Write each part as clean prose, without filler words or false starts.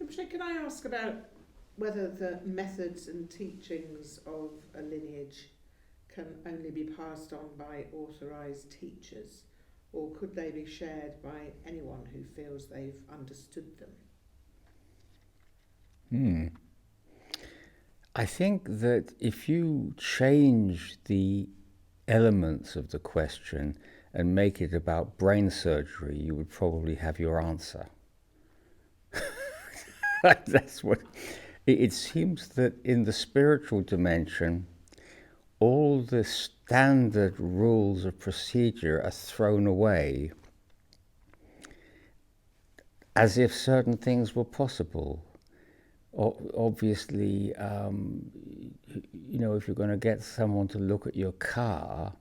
Rinpoche, can I ask about whether the methods and teachings of a lineage can only be passed on by authorised teachers, or could they be shared by anyone who feels they've understood them? I think that if you change the elements of the question and make it about brain surgery, you would probably have your answer. That's what it seems, that in the spiritual dimension, all the standard rules of procedure are thrown away as if certain things were possible. Obviously, you know, if you're going to get someone to look at your car,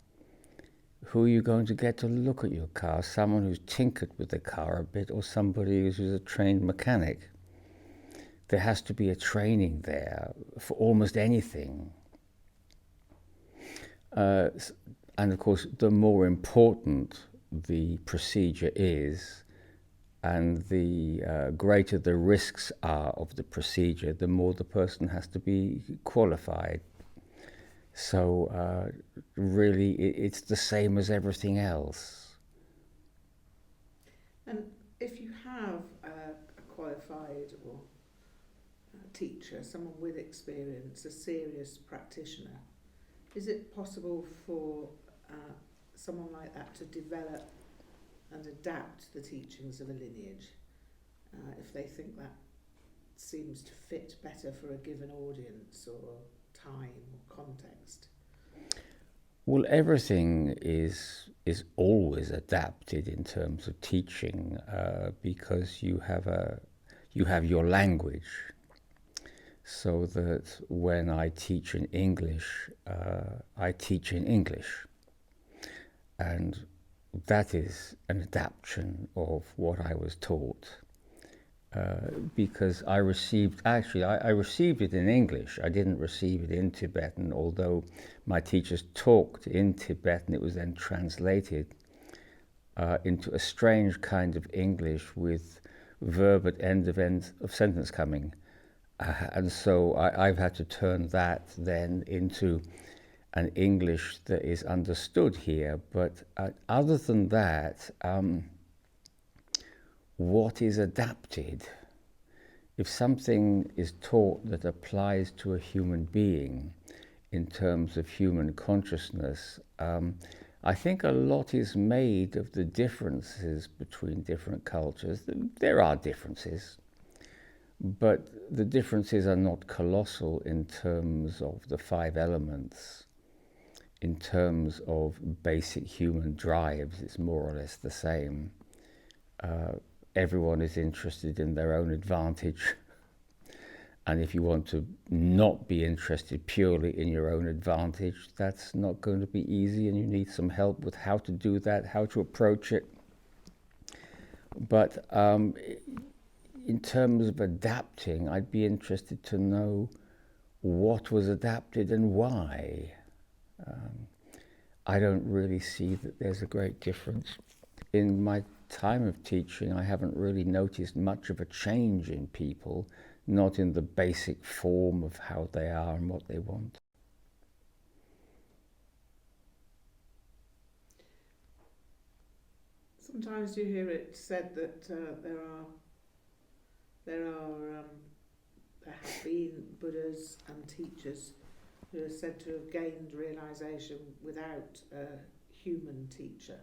who are you going to get to look at your car? Someone who's tinkered with the car a bit, or somebody who's a trained mechanic? There has to be a training there for almost anything. And of course, the more important the procedure is, and the greater the risks are of the procedure, the more the person has to be qualified. So really, it's the same as everything else. And if you have a qualified or teacher, someone with experience, a serious practitioner, is it possible for someone like that to develop and adapt the teachings of a lineage if they think that seems to fit better for a given audience or time or context? Well, everything is always adapted in terms of teaching because you have your language. So that when I teach in English, I teach in English, and that is an adaptation of what I was taught. Because I received it in English. I didn't receive it in Tibetan, although my teachers talked in Tibetan. It was then translated into a strange kind of English with verb at end of sentence coming. And so I've had to turn that then into an English that is understood here. But other than that, what is adapted? If something is taught that applies to a human being in terms of human consciousness, I think a lot is made of the differences between different cultures. There are differences, but the differences are not colossal in terms of the 5 elements. In terms of basic human drives, it's more or less the same. Everyone is interested in their own advantage. And if you want to not be interested purely in your own advantage, that's not going to be easy, and you need some help with how to do that, how to approach it. But in terms of adapting, I'd be interested to know what was adapted and why. I don't really see that there's a great difference. In my time of teaching, I haven't really noticed much of a change in people, not in the basic form of how they are and what they want. Sometimes you hear it said that there have been Buddhas and teachers who are said to have gained realisation without a human teacher.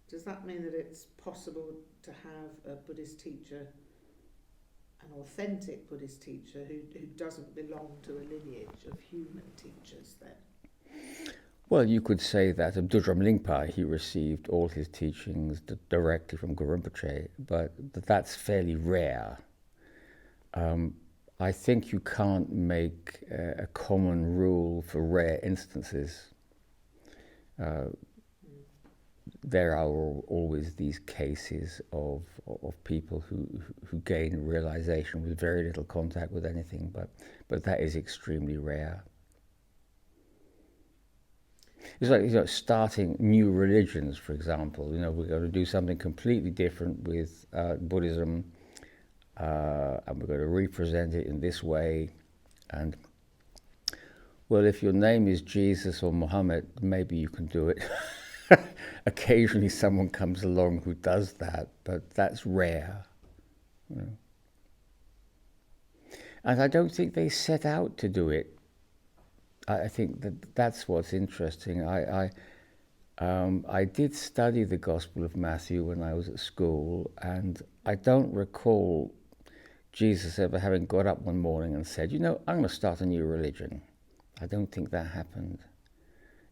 Does that mean that it's possible to have a Buddhist teacher, an authentic Buddhist teacher who doesn't belong to a lineage of human teachers then? Well, you could say that of Dzogchen Rinpoche, he received all his teachings directly from Ngak'chang Rinpoche, but that's fairly rare. I think you can't make a common rule for rare instances. There are always these cases of people who gain realization with very little contact with anything, but that is extremely rare. It's like starting new religions, for example. We're going to do something completely different with Buddhism. and we're going to represent it in this way. And well, if your name is Jesus or Muhammad, maybe you can do it. Occasionally someone comes along who does that, but that's rare. You know. And I don't think they set out to do it. I think that's what's interesting. I did study the Gospel of Matthew when I was at school, and I don't recall Jesus ever having got up one morning and said, you know, I'm going to start a new religion. I don't think that happened.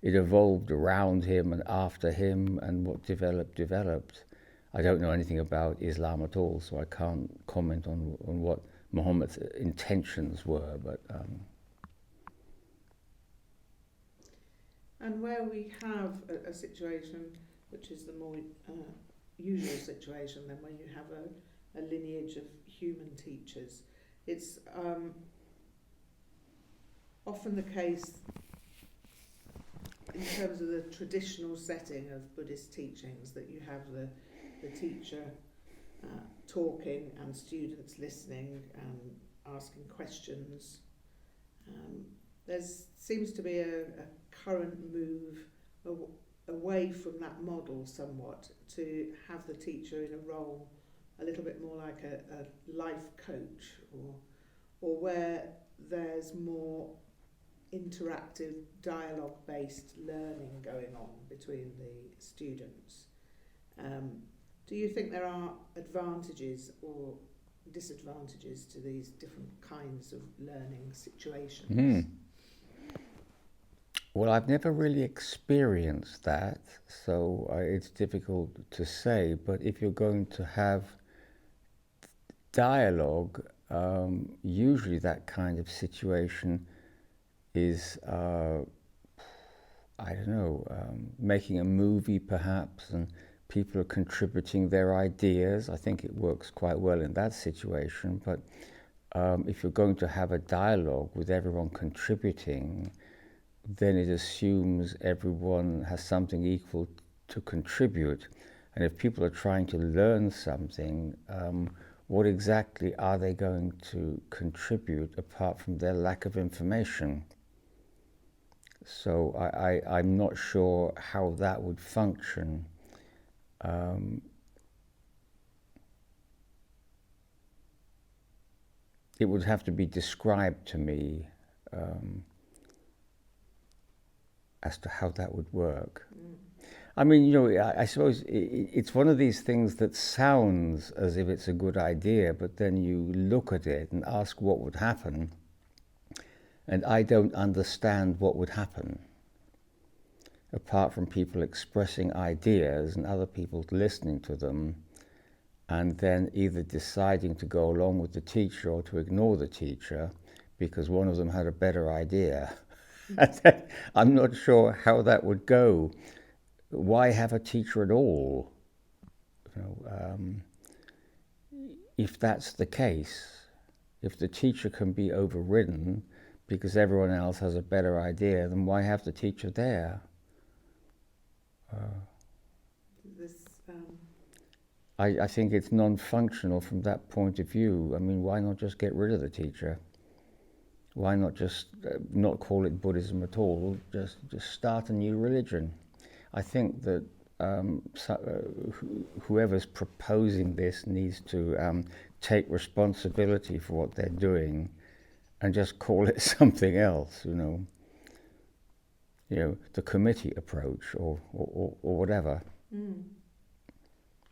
It evolved around him and after him, and what developed. I don't know anything about Islam at all, so I can't comment on what Muhammad's intentions were, but... And where we have a situation, which is the more usual situation, then when you have a lineage of human teachers, it's often the case in terms of the traditional setting of Buddhist teachings that you have the teacher talking and students listening and asking questions. There seems to be a current move away from that model somewhat, to have the teacher in a role a little bit more like a life coach, or where there's more interactive dialogue-based learning going on between the students. Do you think there are advantages or disadvantages to these different kinds of learning situations? Well, I've never really experienced that, so it's difficult to say. But if you're going to have dialogue, usually that kind of situation is, making a movie perhaps, and people are contributing their ideas. I think it works quite well in that situation. But if you're going to have a dialogue with everyone contributing, then it assumes everyone has something equal to contribute. And if people are trying to learn something, what exactly are they going to contribute apart from their lack of information? So I'm not sure how that would function. It would have to be described to me as to how that would work. I mean, you know, I suppose it's one of these things that sounds as if it's a good idea, but then you look at it and ask what would happen, and I don't understand what would happen, apart from people expressing ideas and other people listening to them, and then either deciding to go along with the teacher or to ignore the teacher because one of them had a better idea. I'm not sure how that would go. Why have a teacher at all? You know, if that's the case, if the teacher can be overridden because everyone else has a better idea, then why have the teacher there? I think it's non-functional from that point of view. I mean, why not just get rid of the teacher? Why not just not call it Buddhism at all? Just start a new religion. I think that whoever's proposing this needs to take responsibility for what they're doing and just call it something else. You know, the committee approach or whatever.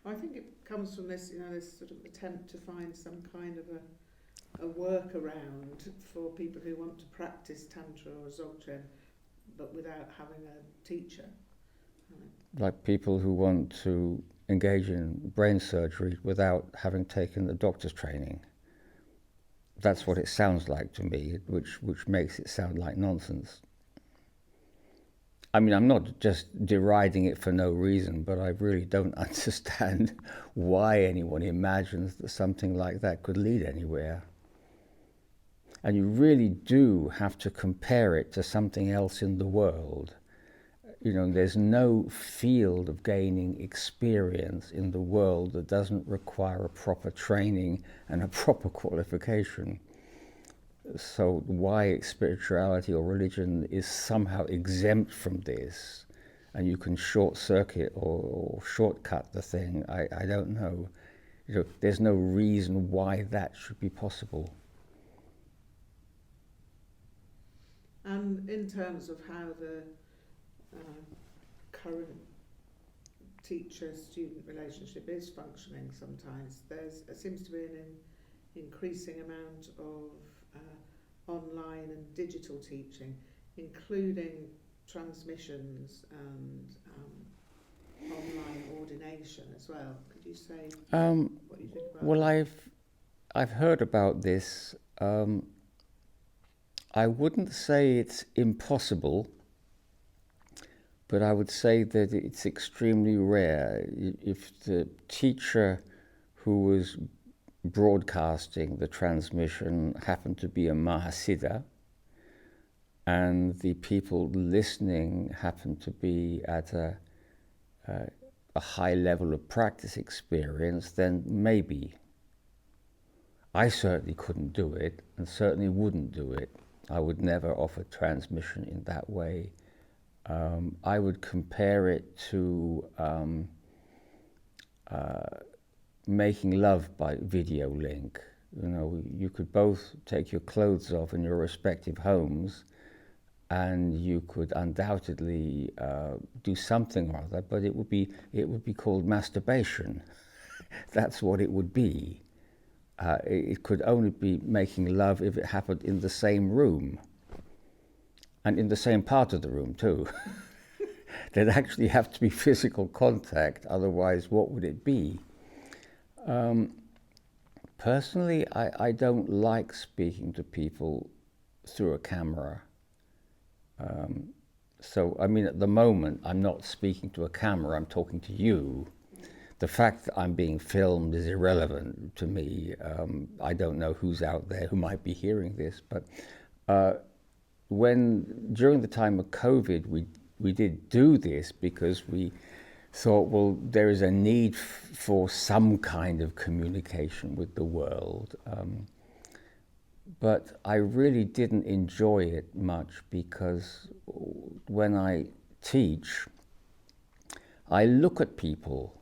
I think it comes from this, this sort of attempt to find some kind of a workaround for people who want to practice Tantra or Dzogchen, but without having a teacher. Like people who want to engage in brain surgery without having taken the doctor's training. That's what it sounds like to me, which makes it sound like nonsense. I mean, I'm not just deriding it for no reason, but I really don't understand why anyone imagines that something like that could lead anywhere. And you really do have to compare it to something else in the world. there's no field of gaining experience in the world that doesn't require a proper training and a proper qualification. So why spirituality or religion is somehow exempt from this, and you can short circuit or shortcut the thing, I don't know. There's no reason why that should be possible. And in terms of how the current teacher-student relationship is functioning, sometimes there seems to be an increasing amount of online and digital teaching, including transmissions and online ordination as well. Could you say what you think about well, that? I've heard about this. I wouldn't say it's impossible, but I would say that it's extremely rare. If the teacher who was broadcasting the transmission happened to be a Mahasiddha, and the people listening happened to be at a high level of practice experience, then maybe. I certainly couldn't do it, and certainly wouldn't do it. I would never offer transmission in that way. I would compare it to making love by video link. You could both take your clothes off in your respective homes, and you could undoubtedly do something or other, but it would be called masturbation. That's what it would be. It could only be making love if it happened in the same room, and in the same part of the room too. There'd actually have to be physical contact, otherwise what would it be? Personally, I don't like speaking to people through a camera. So, at the moment, I'm not speaking to a camera, I'm talking to you. The fact that I'm being filmed is irrelevant to me. I don't know who's out there who might be hearing this, but during the time of COVID, we did do this because we thought, well, there is a need for some kind of communication with the world. But I really didn't enjoy it much, because when I teach, I look at people.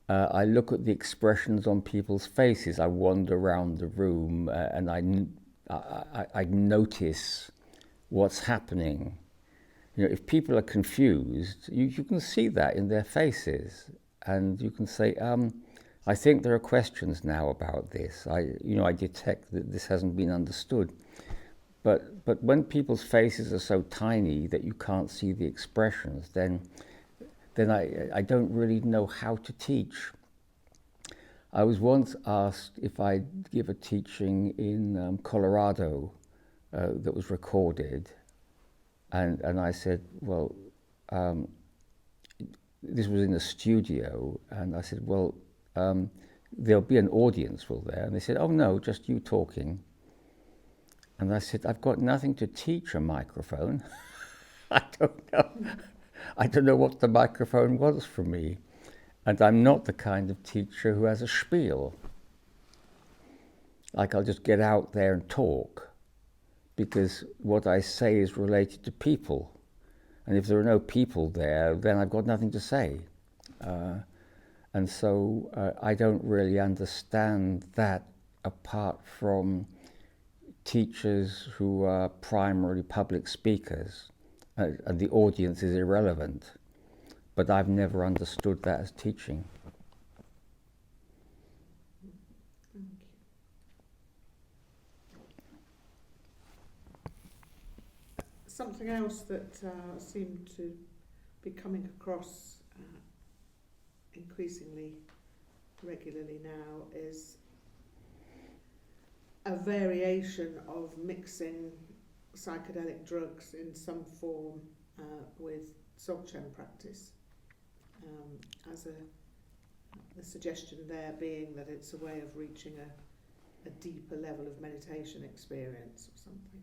I look at the expressions on people's faces. I wander around the room and I notice what's happening. If people are confused, you can see that in their faces, and you can say, I think there are questions now about this. I detect that this hasn't been understood. But when people's faces are so tiny that you can't see the expressions, then I don't really know how to teach. I was once asked if I'd give a teaching in Colorado that was recorded, and I said, well, this was in a studio, and I said, well, there'll be an audience, will there? And they said, oh no, just you talking. And I said, I've got nothing to teach a microphone. I don't know what the microphone wants from me. And I'm not the kind of teacher who has a spiel. Like, I'll just get out there and talk, because what I say is related to people. And if there are no people there, then I've got nothing to say. And so I don't really understand that, apart from teachers who are primarily public speakers, and the audience is irrelevant. But I've never understood that as teaching. Thank you. Something else that seemed to be coming across increasingly regularly now is a variation of mixing psychedelic drugs in some form with Dzogchen practice. As the suggestion there being that it's a way of reaching a deeper level of meditation experience or something.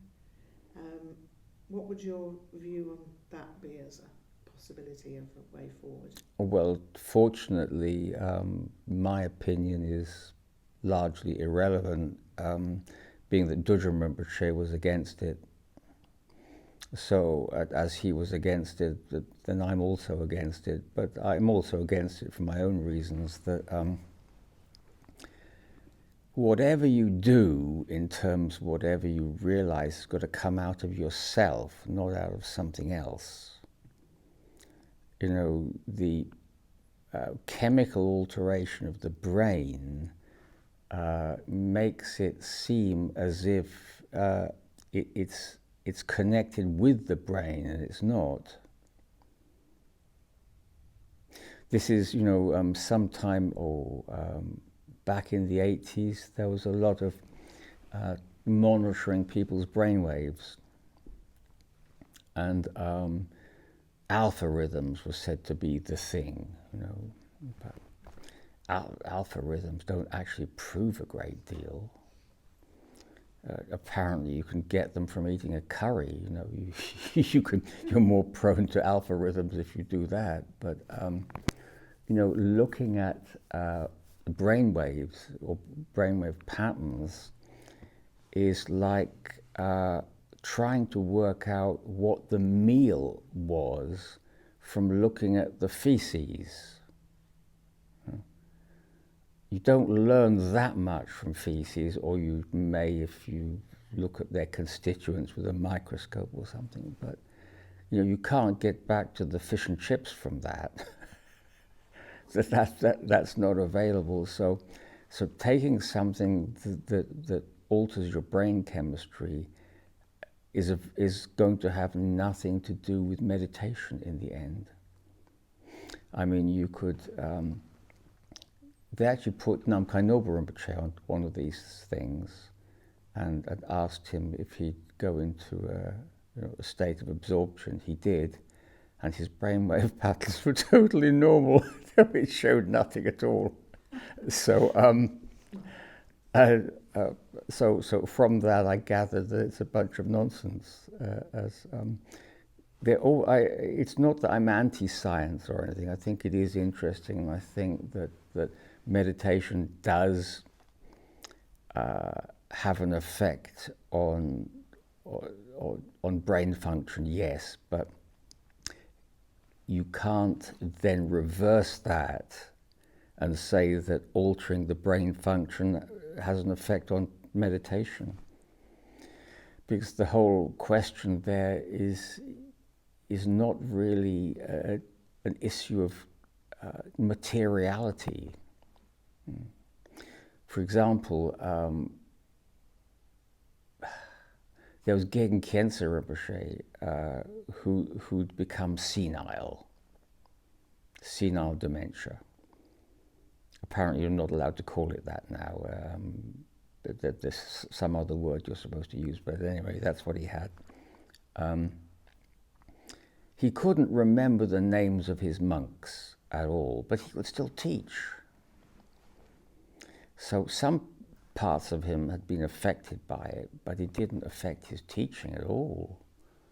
What would your view on that be, as possibility of a way forward? Well, fortunately, my opinion is largely irrelevant, being that Dzogchen Rinpoche was against it. So, as he was against it, then I'm also against it. But I'm also against it for my own reasons, that whatever you do in terms of whatever you realize has got to come out of yourself, not out of something else. You know, the chemical alteration of the brain makes it seem as if it's connected with the brain, and it's not. This is, you know, sometime back in the 80s, there was a lot of monitoring people's brainwaves, and alpha rhythms were said to be the thing, you know. But alpha rhythms don't actually prove a great deal. Apparently, you can get them from eating a curry. You know, you're more prone to alpha rhythms if you do that. But you know, looking at brainwaves or brainwave patterns is like trying to work out what the meal was from looking at the feces. You don't learn that much from feces, or you may if you look at their constituents with a microscope or something, but you know, you can't get back to the fish and chips from that. That's not available. So taking something that alters your brain chemistry is going to have nothing to do with meditation in the end. I mean, you could. They actually put Ngak'chang Rinpoche on one of these things, and asked him if he'd go into a state of absorption. He did, and his brainwave patterns were totally normal. It showed nothing at all. So, so from that, I gathered that it's a bunch of nonsense. It's not that I'm anti-science or anything. I think it is interesting, and I think that meditation does have an effect on brain function, yes, but you can't then reverse that and say that altering the brain function has an effect on meditation, because the whole question there is not really an issue of materiality. For example, there was Ngak'chang Rinpoche who'd become senile dementia. Apparently you're not allowed to call it that now. There's some other word you're supposed to use, but anyway, that's what he had. He couldn't remember the names of his monks at all, but he could still teach. So some parts of him had been affected by it, but it didn't affect his teaching at all.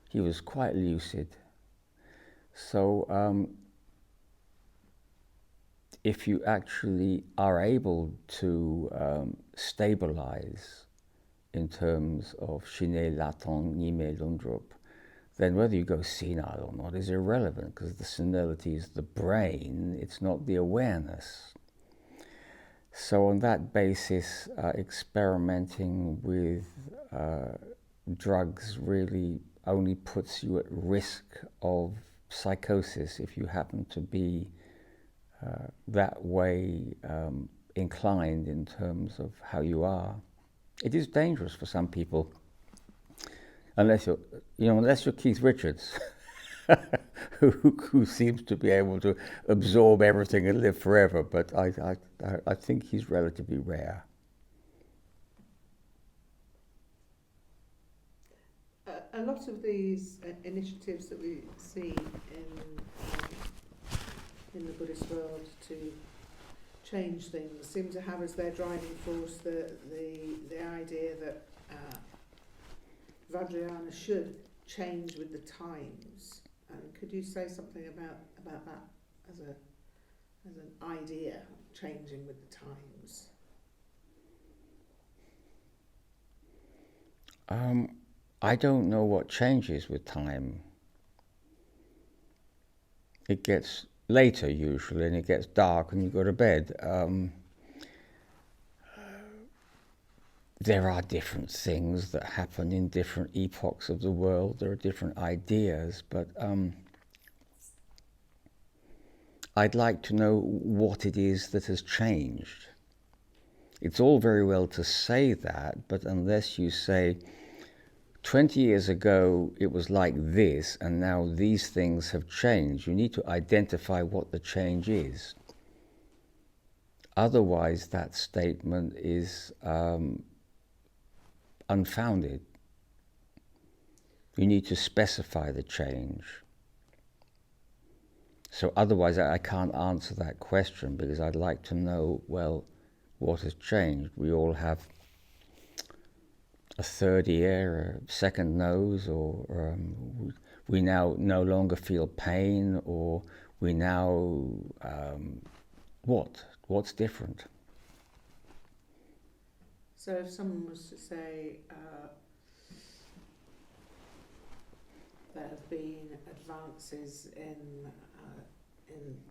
He was quite lucid. So if you actually are able to stabilize in terms of Shine Latong Nime Lundrup, then whether you go senile or not is irrelevant, because the senility is the brain, it's not the awareness. So on that basis, experimenting with drugs really only puts you at risk of psychosis if you happen to be that way inclined in terms of how you are. It is dangerous for some people, unless you're Keith Richards, who seems to be able to absorb everything and live forever. But I think he's relatively rare. A lot of these initiatives that we see in the Buddhist world to change things seem to have as their driving force the idea that Vajrayana should change with the times. And could you say something about that as an idea, changing with the times? I don't know what changes with time. It gets later usually, and it gets dark, and you go to bed. There are different things that happen in different epochs of the world. There are different ideas, but I'd like to know what it is that has changed. It's all very well to say that, but unless you say, 20 years ago it was like this, and now these things have changed, you need to identify what the change is. Otherwise, that statement is unfounded. You need to specify the change. So otherwise I can't answer that question, because I'd like to know, well, what has changed? We all have a third ear, a second nose, or we now no longer feel pain, or we now, what's different? So if someone was to say there have been advances in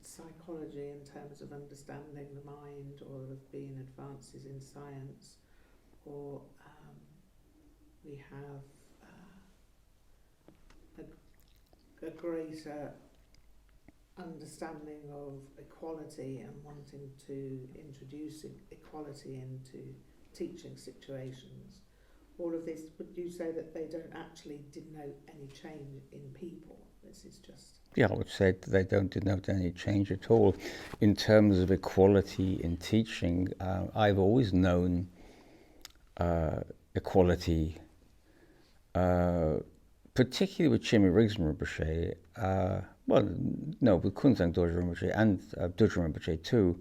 psychology in terms of understanding the mind, or there have been advances in science, or we have a greater understanding of equality and wanting to introduce equality into teaching situations. All of this, would you say that they don't actually denote any change in people? This is just... Yeah, I would say that they don't denote any change at all. In terms of equality in teaching, I've always known equality, particularly with Chimi Rigzin Rinpoche, with Kunzang Dorje Rinpoche and Dorje Rinpoche too,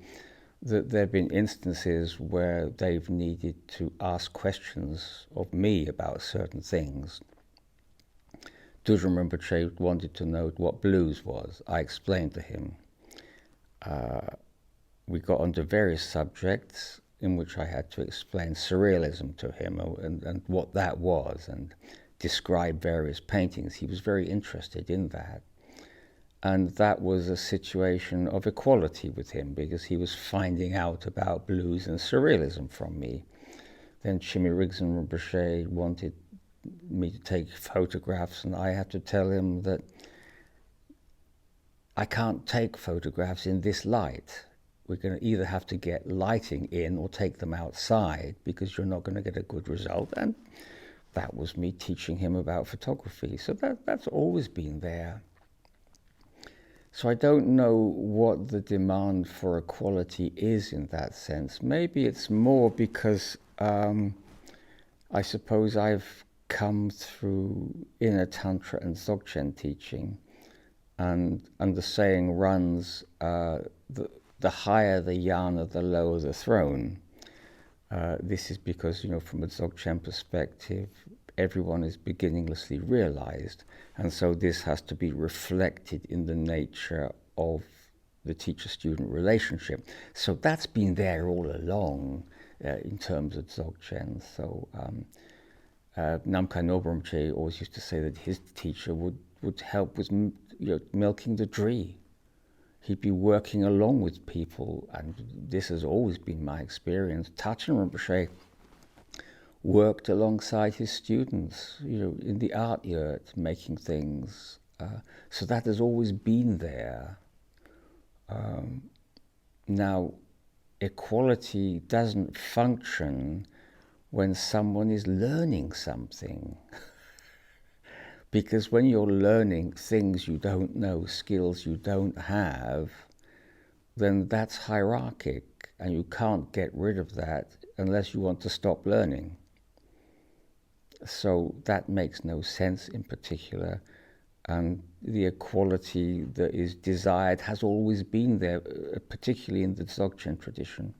that there have been instances where they've needed to ask questions of me about certain things. Dorje Rinpoche wanted to know what blues was. I explained to him. We got onto various subjects in which I had to explain surrealism to him and what that was, and describe various paintings. He was very interested in that. And that was a situation of equality with him, because he was finding out about blues and surrealism from me. Then Chimi Rigzin Rinpoche wanted me to take photographs, and I had to tell him that I can't take photographs in this light. We're going to either have to get lighting in or take them outside, because you're not going to get a good result. And that was me teaching him about photography. So that's always been there. So I don't know what the demand for equality is in that sense. Maybe it's more because I suppose I've come through inner Tantra and Dzogchen teaching, and the saying runs, the higher the yana, the lower the throne. This is because, from a Dzogchen perspective, everyone is beginninglessly realized, and so this has to be reflected in the nature of the teacher-student relationship. So that's been there all along in terms of Dzogchen. So Namkhai Nobo Rinpoche always used to say that his teacher would help with milking the tree. He'd be working along with people, and this has always been my experience. Tachin Rinpoche worked alongside his students, in the art yurt, making things. So that has always been there. Now, equality doesn't function when someone is learning something. Because when you're learning things you don't know, skills you don't have, then that's hierarchic, and you can't get rid of that unless you want to stop learning. So that makes no sense in particular, and the equality that is desired has always been there, particularly in the Dzogchen tradition.